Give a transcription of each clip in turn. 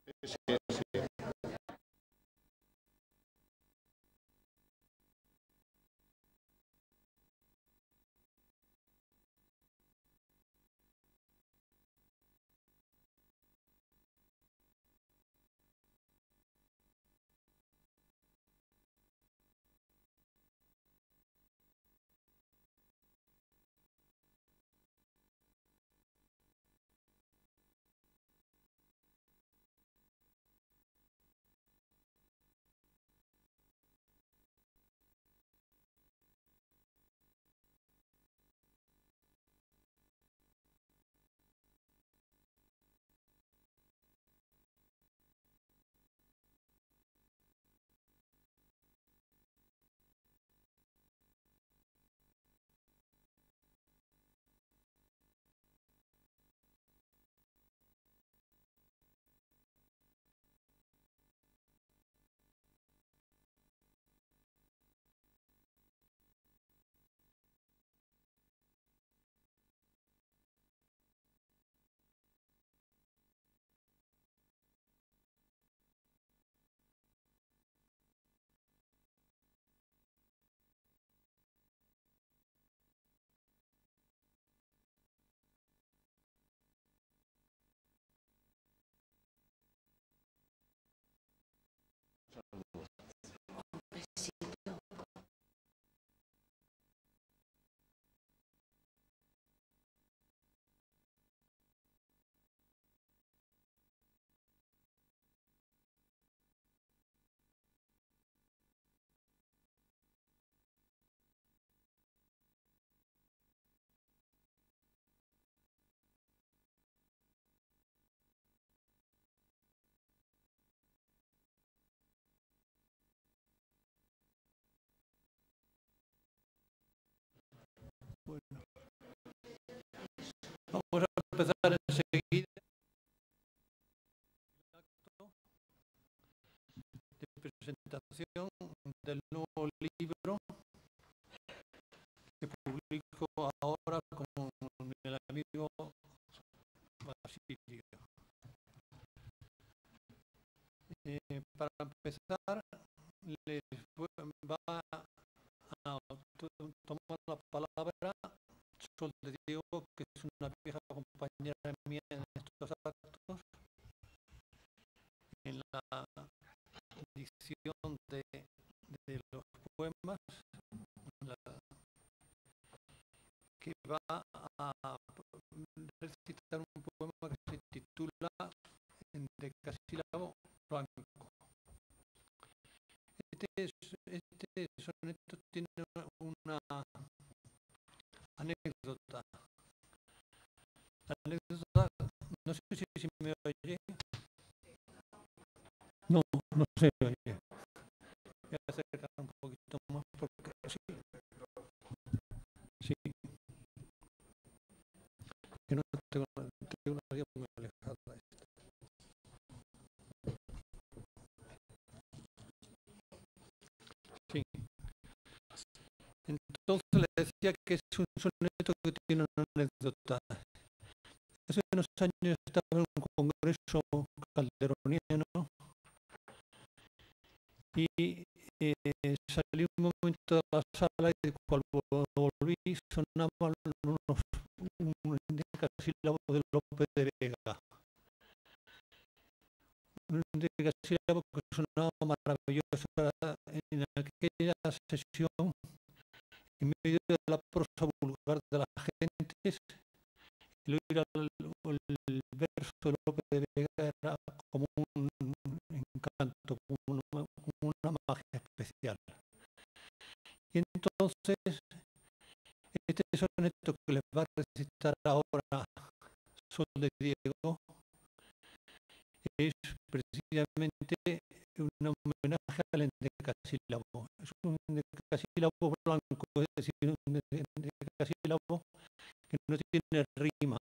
Sí, sí. Bueno, vamos a empezar enseguida el acto de presentación del nuevo libro que publico ahora con el amigo Basilio. Para empezar, les va a tomar la palabra Sol de Diego, que es una vieja compañera mía en estos actos, en la edición de los poemas, que va a recitar un poema que se titula En decasílabo blanco. Este soneto tiene una anécdota. La anécdota, no sé si me oye. No, no se oye. Voy a acercar un poquito más porque sí, sí, que no tengo una radio muy alejada. Sí. Entonces le decía que es un soneto que tiene una anécdota. Hace unos años estaba en un congreso calderoniano y salí un momento de la sala y cuando volví sonaban un decasílabo de Lope de Vega. Un decasílabo que sonaba maravilloso en aquella sesión, en medio de la prosa vulgar de la gente. El oír el verso de Lope de Vega era como un encanto, como una magia especial. Y entonces, este soneto que les va a recitar ahora Sol de Diego es precisamente un homenaje al endecasílabo. Es un endecasílabo blanco, es decir, un endecasílabo que no tiene rima.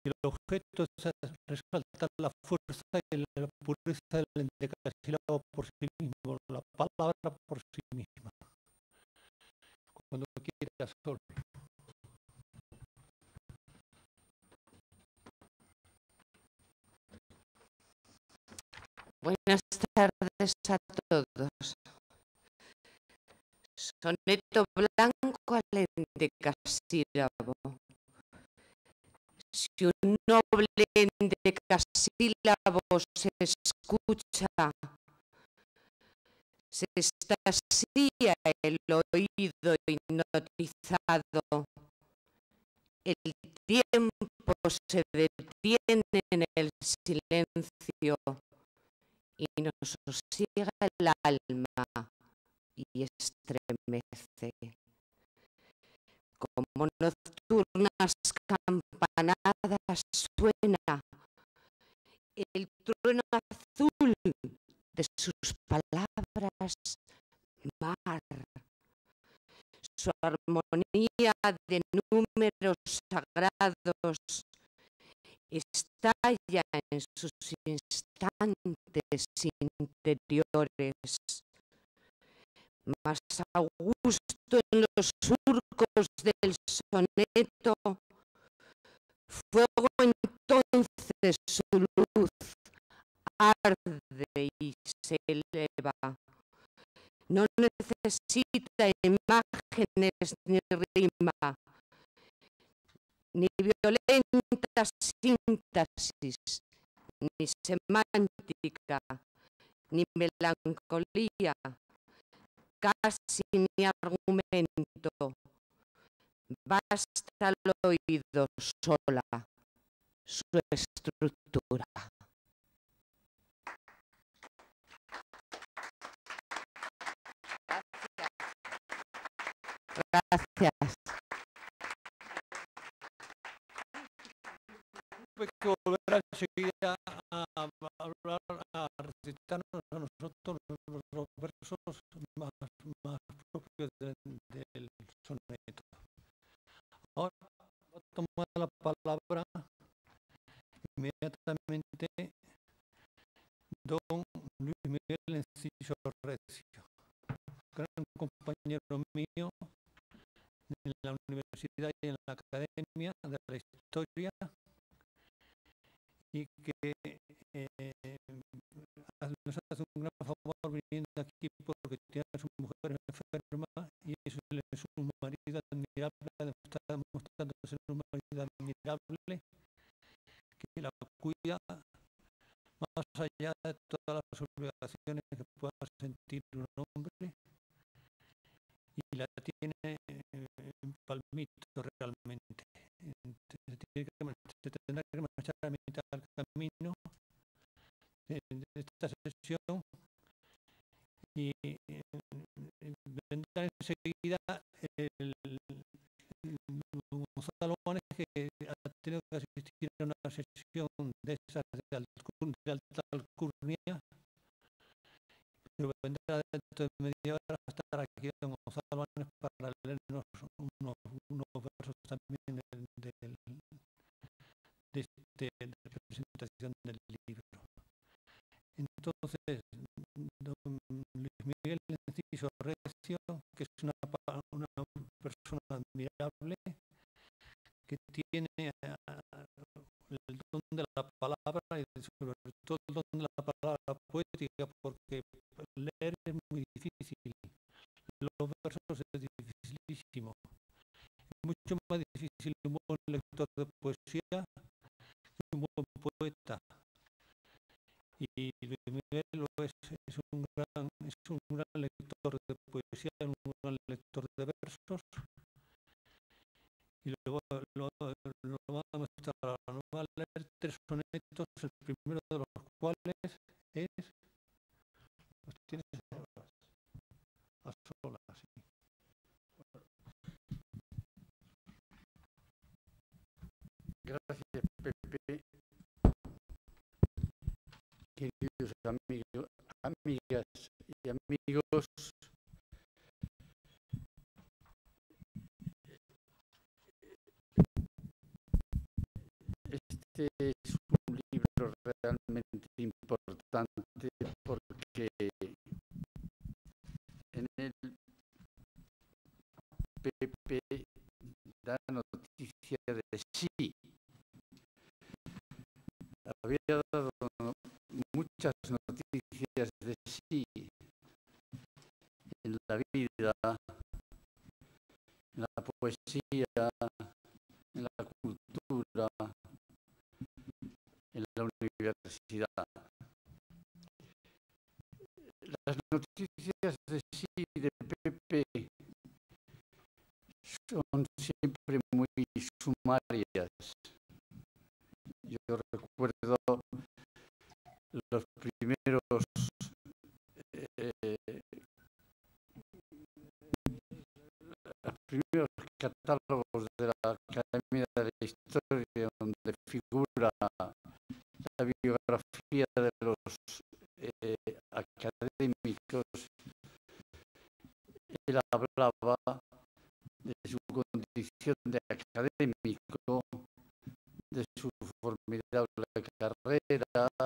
Y el objeto es resaltar la fuerza y la pureza del endecasílabo por sí mismo, la palabra por sí misma. Cuando quieras, Sol. Buenas tardes a todos. Soneto blanco al endecasílabo. Si un noble endecasílabo se escucha, se estasía el oído hipnotizado. El tiempo se detiene en el silencio y nos sosiega el alma y estremece. Como nocturnas campanadas suena el trueno azul de sus palabras, mar. Su armonía de números sagrados estalla en sus instantes interiores. Más augusto en los surcos del soneto, fuego entonces su luz arde y se eleva. No necesita imágenes ni rima, ni violenta síntesis, ni semántica, ni melancolía, casi ni argumento. Basta al oído sola su estructura. Gracias. Tuve que volver enseguida a hablar, a recitarnos a nosotros los versos más propios del soneto. Ahora va a tomar la palabra inmediatamente don Luis Miguel Enciso Recio, gran compañero mío en la universidad y en la academia de la historia, y que nos hace un gran favor viniendo aquí porque tiene a su mujer enferma y es un marido admirable, está demostrando ser un marido admirable que la cuida más allá de todas las obligaciones que pueda sentir un hombre, y la tiene en palmito realmente. Se tendrá que marchar a mitad del camino de esta sesión y vendrá enseguida el Gonzalo Manes, que ha tenido que asistir a una sesión de esas de alta alcurnia, pero vendrá dentro de media hora a estar aquí don Gonzalo Manes para leernos unos versos también de presentación del libro. Entonces, don Luis Miguel Enciso Recio, que es una persona admirable, que tiene el don de la palabra y sobre todo el don de la palabra poética, porque leer es muy difícil, los versos es dificilísimo, es mucho más difícil un buen lector de poesía que un buen poeta. Y Luis Miguel es un gran lector de poesía, un gran lector de versos, y luego lo va a mostrar. Nos va a leer 3 sonetos, el primero de los cuales es, los tienes a solas, sí. Gracias, Pepe. Queridos amigos, amigas y amigos, este es un libro realmente importante porque en él Pepe da noticia de sí. Había dado muchas noticias noticias de sí en la vida, en la poesía, en la cultura, en la universidad. Las noticias de sí de Pepe son siempre muy sumarias. Yo recuerdo los primeros catálogos de la Academia de la Historia, donde figura la biografía de los académicos. Él hablaba de su condición de académico, de su formidable carrera,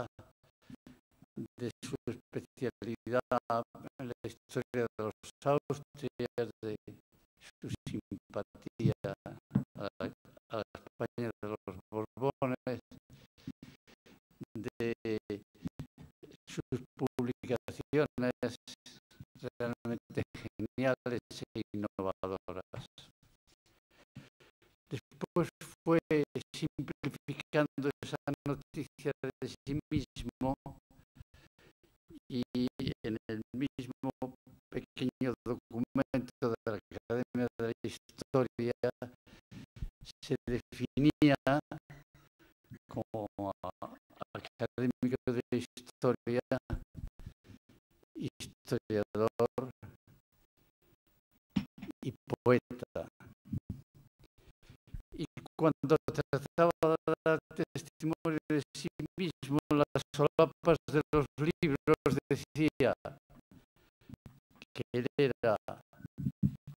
de su especialidad en la historia de los Austrias, de su simpatía a la España de los Borbones, de sus publicaciones realmente geniales e innovadoras. Después fue simplificando esa noticia de sí mismo y en el mismo pequeño documento de la Academia de la Historia se definía como académico de historia, historiador y poeta. Y cuando trataba de dar testimonio de sí mismo, las solapas de los libros decía que él era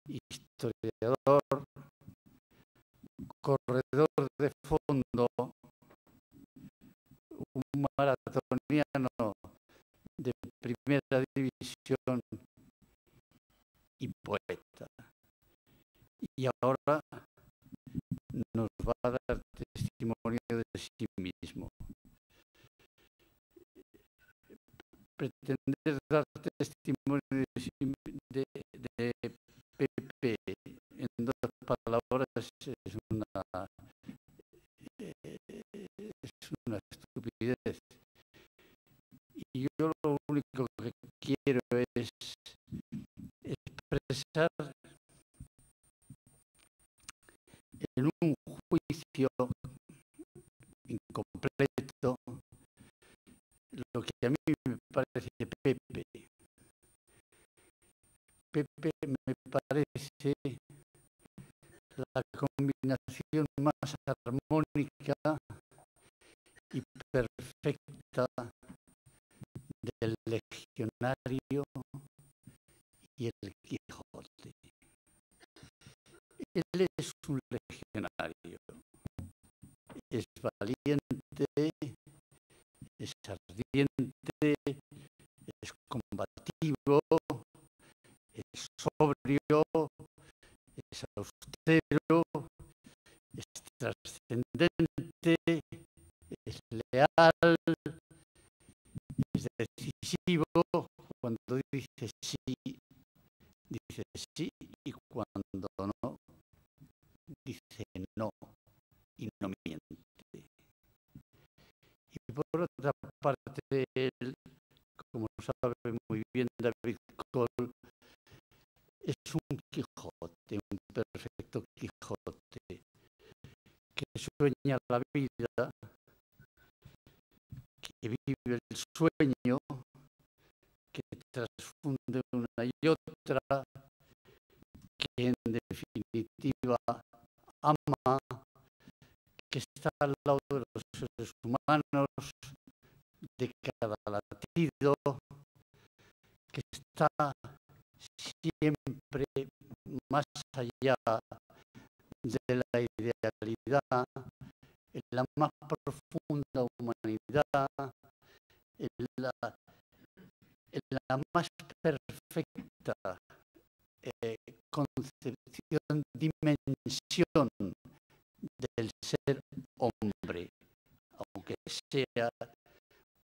historiador, corredor de fondo, un maratoniano de primera división y poeta. Y ahora nos va a dar testimonio de sí mismo. Pretender dar testimonio de Pepe en dos palabras es una estupidez. Y yo lo único que quiero es expresar en un juicio incompleto lo que a mí me parece Pepe. Pepe me parece la combinación más armónica y perfecta del legionario y el Quijote. Él es un legionario, es valiente, es ardiente, es combativo, es sobrio, es austero, es trascendente, es leal, es decisivo. Cuando dice sí y cuando no, dice no y no miente. Y por otra parte, él, como sabe muy bien David Cole, es un Quijote, un perfecto Quijote, que sueña la vida, que vive el sueño, que transfunde una y otra, que en definitiva ama, que está al lado de los seres humanos, de cada latido, que está siempre más allá de la idealidad, en la más profunda humanidad, en la más perfecta concepción, dimensión del ser hombre, aunque sea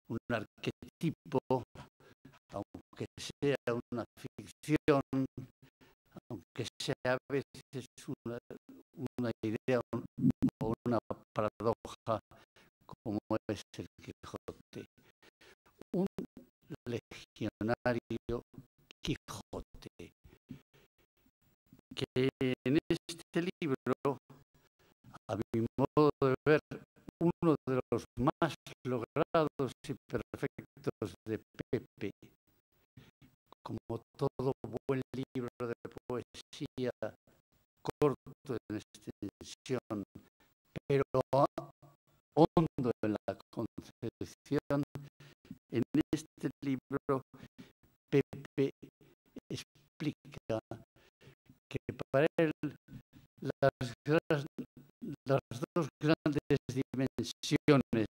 un arquetipo aunque sea una ficción, aunque sea a veces una idea o una paradoja, como es el Quijote. Un legionario Quijote, que en este libro, a mi modo de ver, uno de los más logrados y perfectos de Pepe, como todo buen libro de poesía, corto en extensión, pero hondo en la concepción. En este libro, Pepe explica que para él las dos grandes dimensiones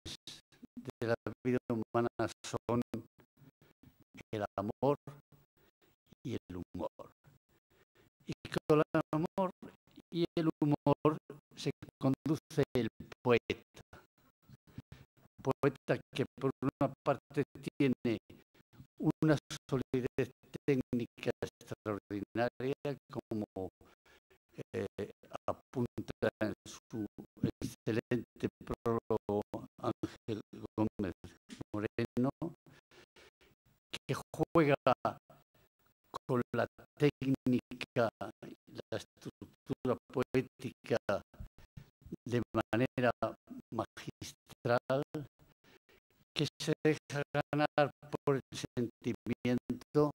de la vida humana son el amor y el humor. Y con el amor y el humor se conduce el poeta. Poeta que por una parte tiene una solidez técnica extraordinaria, como apunta en su excelente prólogo Ángel Gómez Moreno, que juega con la técnica, la estructura poética de manera magistral, que se deja ganar por el sentimiento,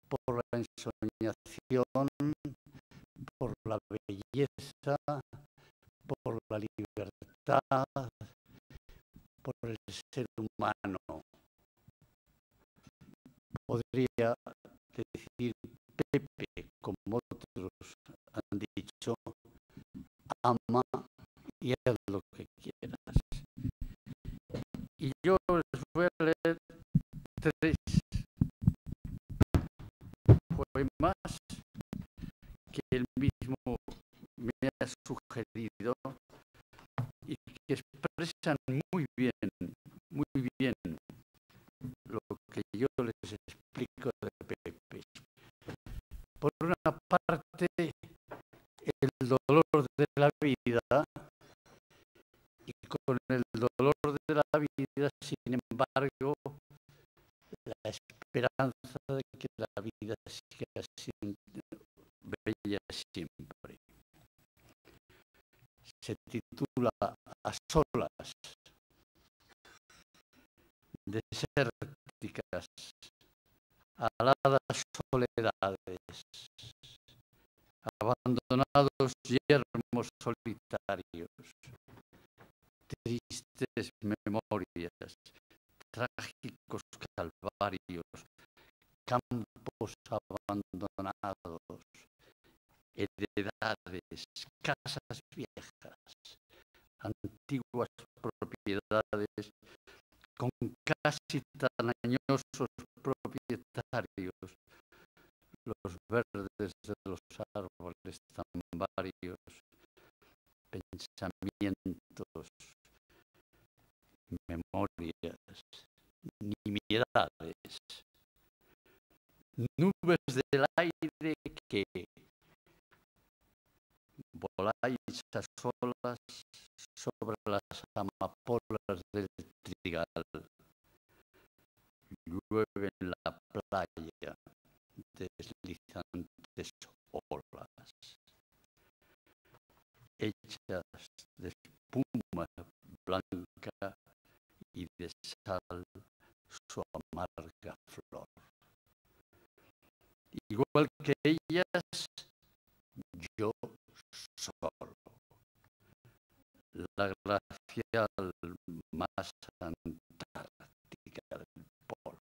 por la ensoñación, por la belleza, por la libertad, por el ser humano. Podría decir Pepe, como otros han dicho, ama y haz lo que quieras. Y yo les voy a leer 3 poemas que él mismo me ha sugerido y que expresan muy bien lo que yo les explico de Pepe. Por una parte, el dolor de la vida, y con el dolor de la vida, sin embargo, la esperanza de que la vida siga siendo bella siempre. Se titula A solas, desérticas, aladas soledades, abandonados yermos solitarios, tristes memorias, trágicos calvarios, campos abandonados, heredades, casas viejas, antiguas propiedades con casi tan añosos propietarios, los verdes de los árboles tan varios, pensamientos, memorias, nimiedades, nubes del aire que voláis a solas sobre las amapolas del trigal, llueve en la playa, deslizantes olas, hechas de espuma blanca y de sal su amarga flor. Igual que ellas, yo solo, la glacial masa antártica del polo.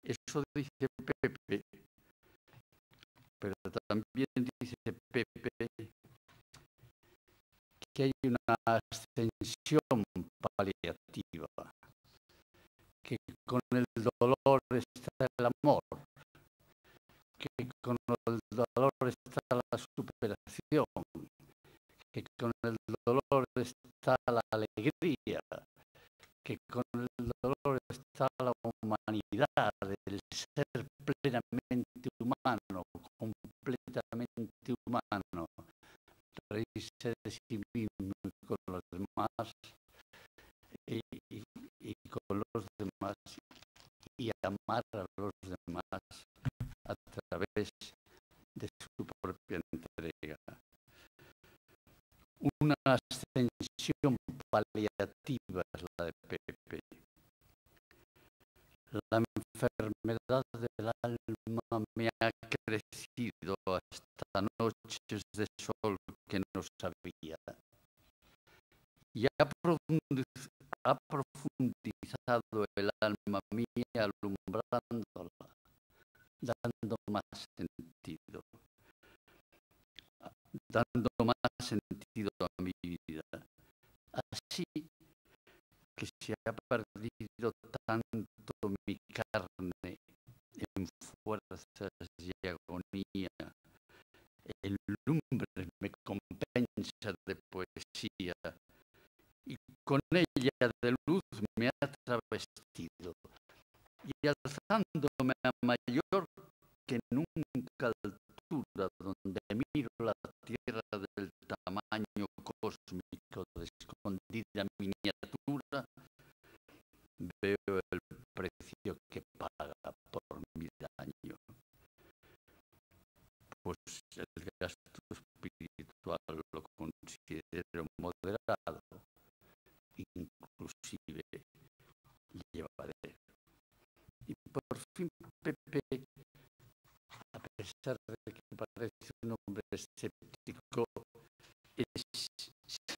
Eso dice Pepe, pero también dice Pepe que hay una ascensión paliativa, que con el dolor está el amor, que con el dolor está la superación, que con el dolor está la alegría, que con el dolor está la humanidad. humanidad, del ser plenamente humano, completamente humano, reírse de sí mismo y con los demás, y con los demás, y amar a los demás a través de su propia entrega. Una ascensión paliativa es la de Pepe. La enfermedad del alma me ha crecido hasta noches de sol que no sabía, y ha profundizado el alma mía alumbrándola, dando más sentido a mi vida. Así que se ha perdido tanto mi carne en fuerzas y agonía. El lumbre me compensa de poesía, y con ella de luz me ha travestido, y alzándome a mayor que nunca altura, donde miro la tierra del tamaño cósmico de escondida miniatura, veo el precio que paga por mi daño. Pues el gasto espiritual lo considero moderado, inclusive llevadero. Y por fin Pepe, a pesar de que parece un hombre escéptico, es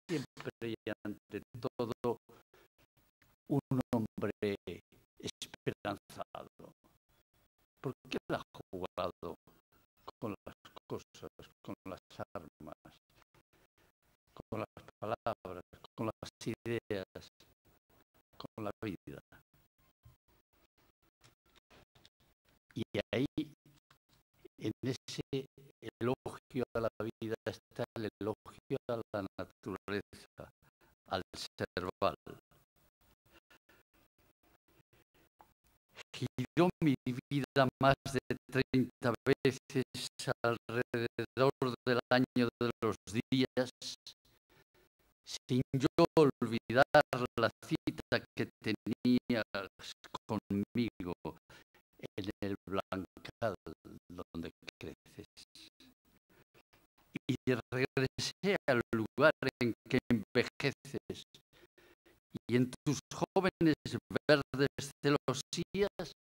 siempre y ante todo un hombre esperanzado, porque él ha jugado con las cosas, con las armas, con las palabras, con las ideas, con la vida. Y ahí, en ese elogio a la vida, está el elogio a la naturaleza, al serval. Giró mi vida más de 30 veces alrededor del año de los días, sin yo olvidar la cita que tenías conmigo en el Blancal donde creces. Y regresé al lugar en que envejeces, y en tus jóvenes verdes celosías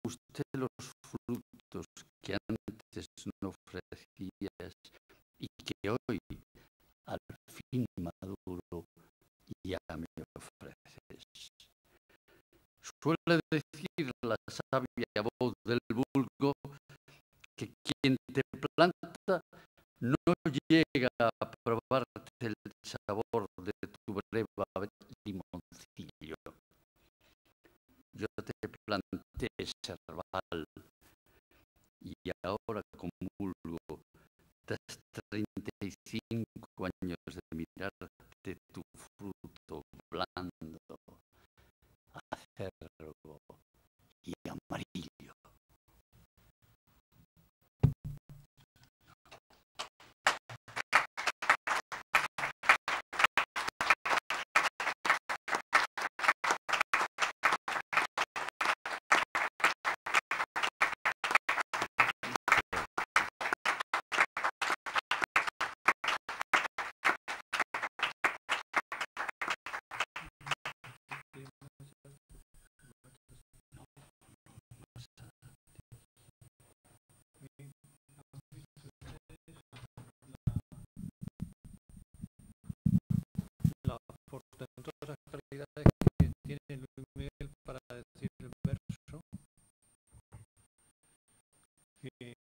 usted los frutos que antes no ofrecías y que hoy, al fin maduro, ya me ofreces. Suele decir la sabia voz del vulgo que quien te planta no llega a probarte el sabor de tu breva limoncillo. Yo te planté serval, y ahora comulgo tras 35 años de mirarte tu fruto blando, acerbo y amarillo. La portentosas calidades que tiene Luis Miguel para decir el verso, que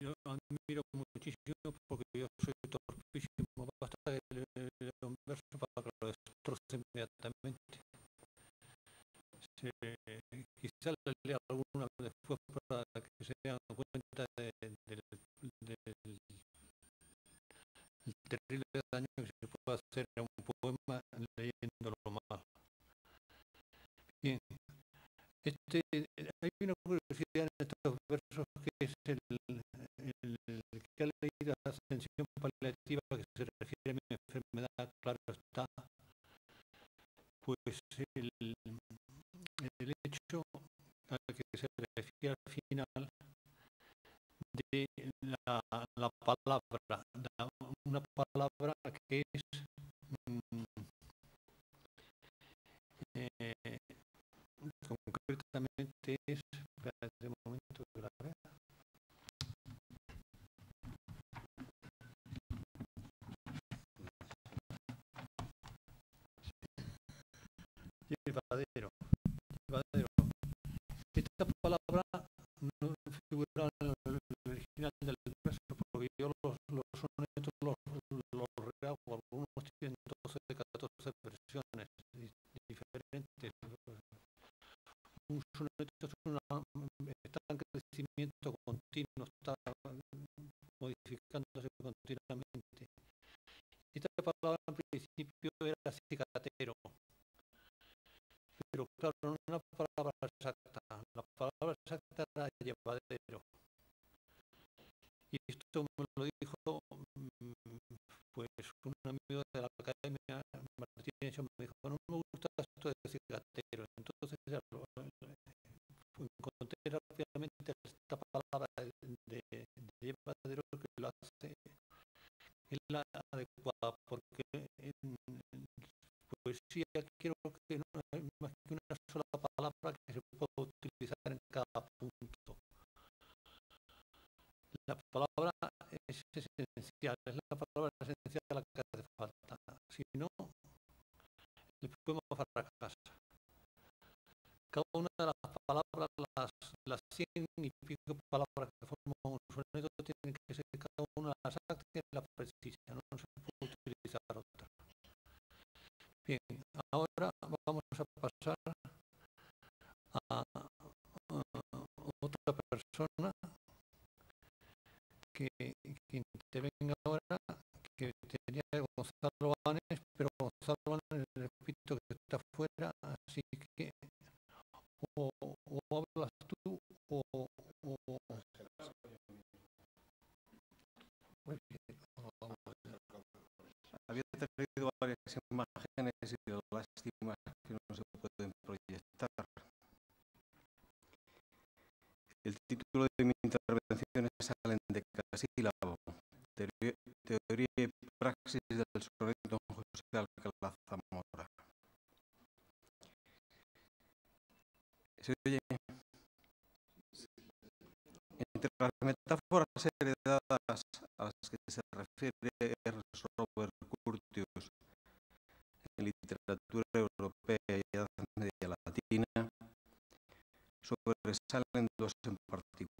yo admiro muchísimo porque yo soy torpísimo, basta que lea un verso para que lo destroce inmediatamente. Quizás le lea alguna vez después para que se den cuenta del terrible daño que se puede hacer a un poema leyéndolo mal. Bien, el hecho al que se refiere al final de la palabra, una palabra que es concretamente es, espérate un momento que la vea. Llevadero. Esta palabra no figura en el original del verso, porque yo los sonetos los rehago, algunos tienen 12, 14 versiones diferentes. Un soneto está en crecimiento continuo, está modificándose continuamente. Esta palabra en principio era cicatero, pero claro, no es una palabra exacta. La palabra exacta era llevadero. Y esto me lo dijo pues un amigo de la academia, Martínez, me dijo, no me gusta esto de cicatero. Entonces ya encontré rápidamente esta palabra de llevadero que lo hace es la adecuada, porque en poesía quiero que no hay más que una sola palabra que se pueda utilizar en cada punto. La palabra es esencial, es la palabra esencial a la que hace falta. Si no, el poema fracasa. Cada una de las palabras, las 100 y pico palabras que forman un soneto, tienen que ser cada una exacta y la precisa, no se puede utilizar otra. Bien, ahora vamos a pasar a otra persona que intervenga ahora, que tenía Gonzalo Banes, pero Gonzalo Banes, repito, que está fuera, así que o hablas tú o había traído varias imágenes y de lástimas que no se pueden proyectar. El título de mi intervención es Alendecasílabo, teoría y praxis del soneto José Alcalá Zamora. ¿Se oye? Entre las metáforas heredadas a las que se refiere Robert Curtius en literatura europea y Edad Media Latina, sobresalen dos en particular.